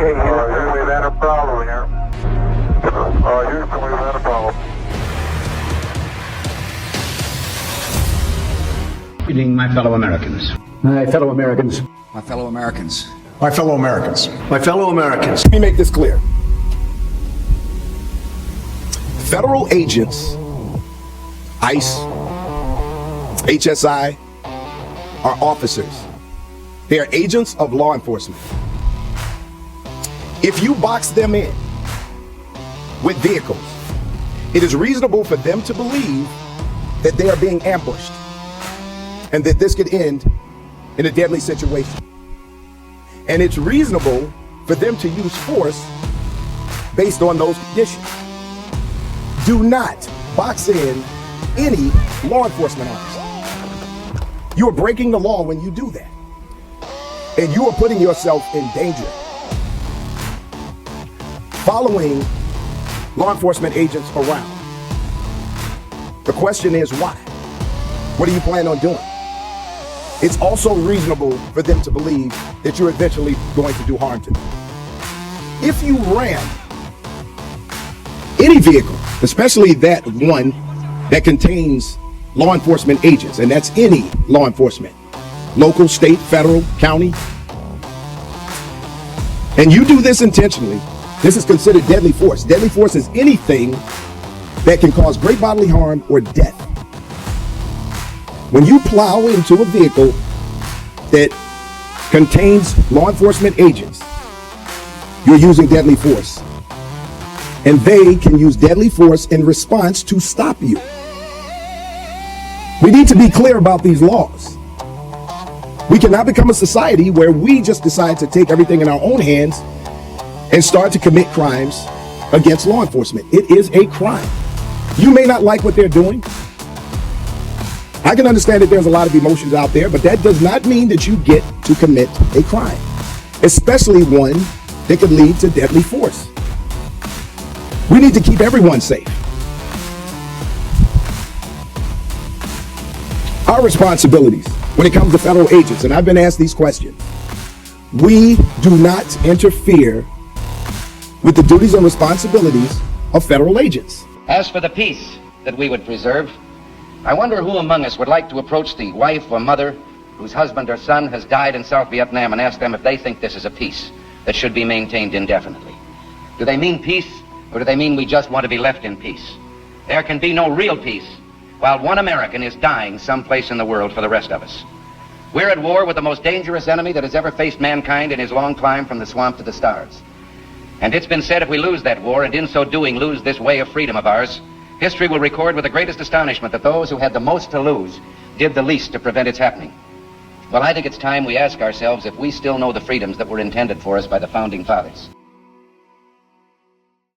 Okay, Houston, we've had a problem here. Houston, we've had a problem. Good evening, my fellow Americans. My fellow Americans. My fellow Americans. My fellow Americans. My fellow Americans. Let me make this clear. Federal agents, ICE, HSI, are officers. They are agents of law enforcement. If you box them in with vehicles, it is reasonable for them to believe that they are being ambushed and that this could end in a deadly situation. And it's reasonable for them to use force based on those conditions. Do not box in any law enforcement officer. You are breaking the law when you do that. And you are putting yourself in danger. Following law enforcement agents around. The question is why? What do you plan on doing? It's also reasonable for them to believe that you're eventually going to do harm to them. If you ran any vehicle, especially that one that contains law enforcement agents, and that's any law enforcement, local, state, federal, county, and you do this intentionally, this is considered deadly force. Deadly force is anything that can cause great bodily harm or death. When you plow into a vehicle that contains law enforcement agents, you're using deadly force. And they can use deadly force in response to stop you. We need to be clear about these laws. We cannot become a society where we just decide to take everything in our own hands and start to commit crimes against law enforcement. It is a crime. You may not like what they're doing. I can understand that there's a lot of emotions out there, but that does not mean that you get to commit a crime, especially one that could lead to deadly force. We need to keep everyone safe. Our responsibilities when it comes to federal agents, and I've been asked these questions, we do not interfere with the duties and responsibilities of federal agents. As for the peace that we would preserve, I wonder who among us would like to approach the wife or mother whose husband or son has died in South Vietnam and ask them if they think this is a peace that should be maintained indefinitely. Do they mean peace, or do they mean we just want to be left in peace? There can be no real peace while one American is dying someplace in the world for the rest of us. We're at war with the most dangerous enemy that has ever faced mankind in his long climb from the swamp to the stars. And it's been said if we lose that war, and in so doing lose this way of freedom of ours, history will record with the greatest astonishment that those who had the most to lose did the least to prevent its happening. Well, I think it's time we ask ourselves if we still know the freedoms that were intended for us by the founding fathers.